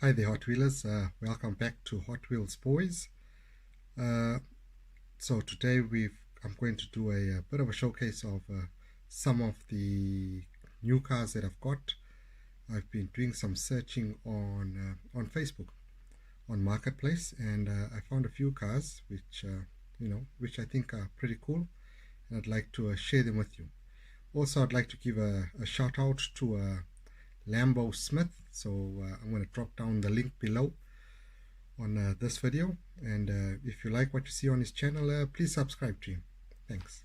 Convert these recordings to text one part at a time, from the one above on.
Hi there, Hot Wheelers. Welcome back to Hot Wheels Boys. So today I'm going to do a bit of a showcase of some of the new cars that I've got. I've been doing some searching on Facebook, on Marketplace, and I found a few cars which I think are pretty cool, and I'd like to share them with you. Also, I'd like to give a shout out to Lambo Smith. So I'm going to drop down the link below on this video, and if you like what you see on his channel, please subscribe to him. Thanks.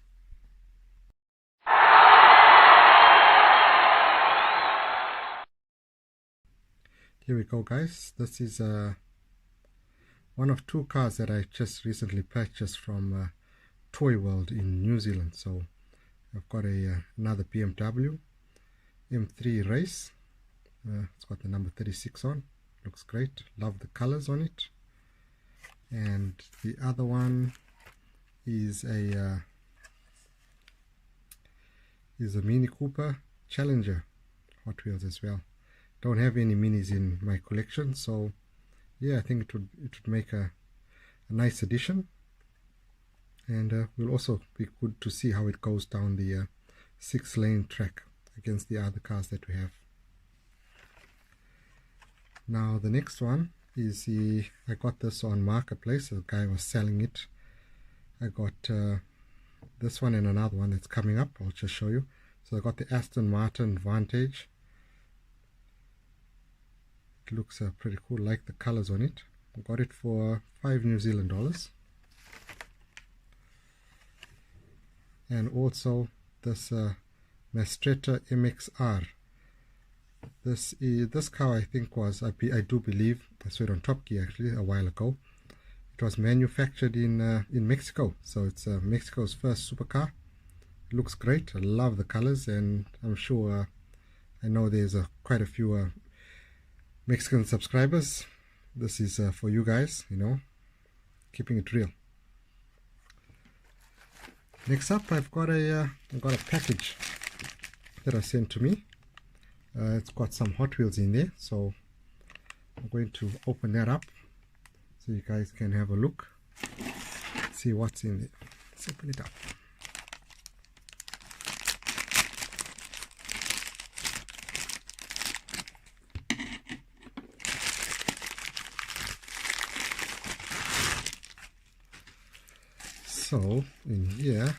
Here we go, guys. This is one of two cars that I just recently purchased from Toy World in New Zealand. So I've got another BMW M3 race. It's got the number 36 on. Looks great. Love the colors on it. And the other one is a Mini Cooper Challenger Hot Wheels as well. Don't have any minis in my collection, so yeah, I think it would make a nice addition, and will also be good to see how it goes down the 6-lane track against the other cars that we have. Now the next one is I got this on Marketplace. The guy was selling it. I got this one and another one that's coming up. I'll just show you. So I got the Aston Martin Vantage. It looks pretty cool. Like the colors on it. I got it for $5 New Zealand dollars. And also this Mastretta MXR. This car I think was, I do believe, I saw it on Top Gear actually a while ago. It was manufactured in Mexico, so it's Mexico's first supercar. It looks great. I love the colors, and I'm sure I know there's quite a few Mexican subscribers. This is for you guys, keeping it real. Next up, I've got a package that was sent to me. It's got some Hot Wheels in there, so I'm going to open that up so you guys can have a look, see what's in there. Let's open it up. So in here,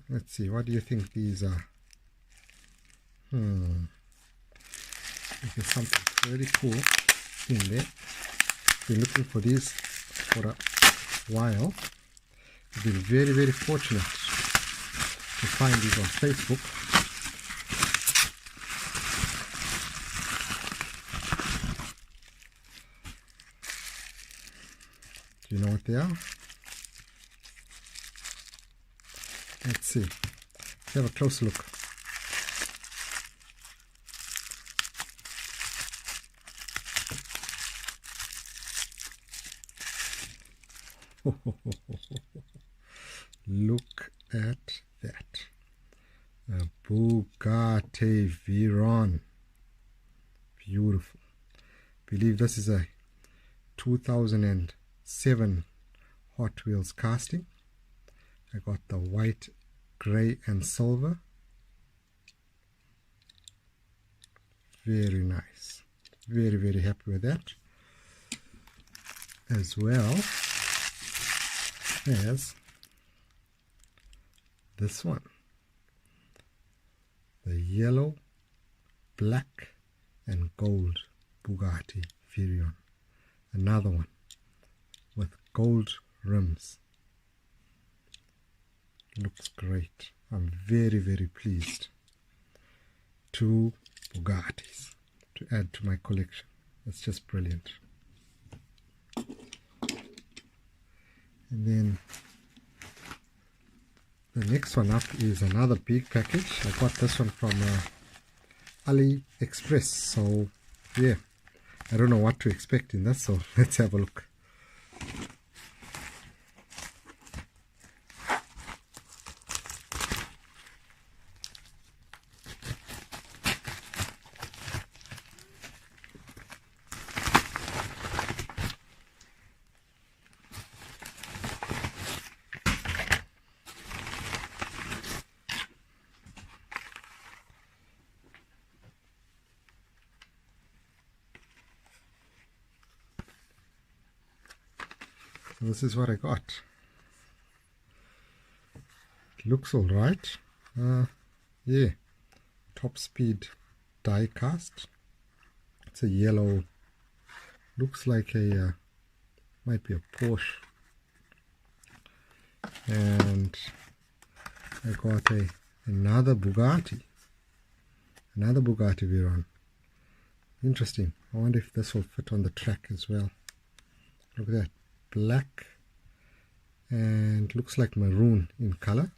let's see, what do you think these are? There's something very cool in there. Been looking for these for a while. I've been very, very fortunate to find these on Facebook. Do you know what they are? Let's see. Let's have a close look. Look at that. A Bugatti Veyron. Beautiful. Believe this is a 2007 Hot Wheels casting. I got the white, grey and silver. Very nice. Very, very happy with that. As well as this one, the yellow, black and gold Bugatti Veyron. Another one with gold rims. Looks great. I'm very, very pleased. 2 Bugattis to add to my collection. That's just brilliant. And then the next one up is another big package. I got this one from AliExpress. So yeah, I don't know what to expect in this, so let's have a look. So this is what I got. It looks all right. Yeah, top speed die cast. It's a yellow, looks like a might be a Porsche. And I got another Bugatti Veyron. Interesting. I wonder if this will fit on the track as well. Look at that, black and looks like maroon in color.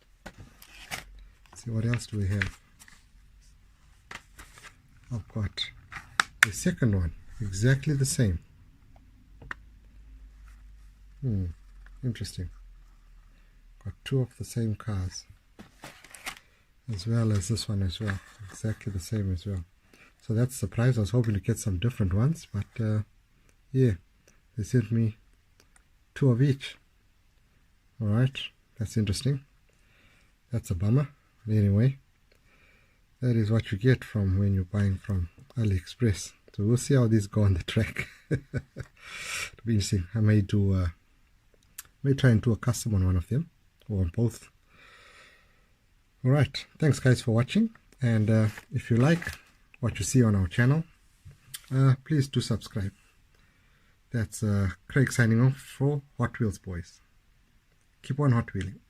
Let's see, what else do we have? I've got the second one, exactly the same. Interesting. Got two of the same cars, as well as this one as well, exactly the same as well. So that's a surprise. I was hoping to get some different ones, but yeah, they sent me two of each. Alright, that's interesting. That's a bummer. But anyway, that is what you get from when you're buying from AliExpress. So we'll see how these go on the track. It'll be interesting. I may try and do a custom on one of them, or on both. Alright, thanks guys for watching, and if you like what you see on our channel, please do subscribe. That's Craig signing off for Hot Wheels Boys. Keep on Hot Wheeling.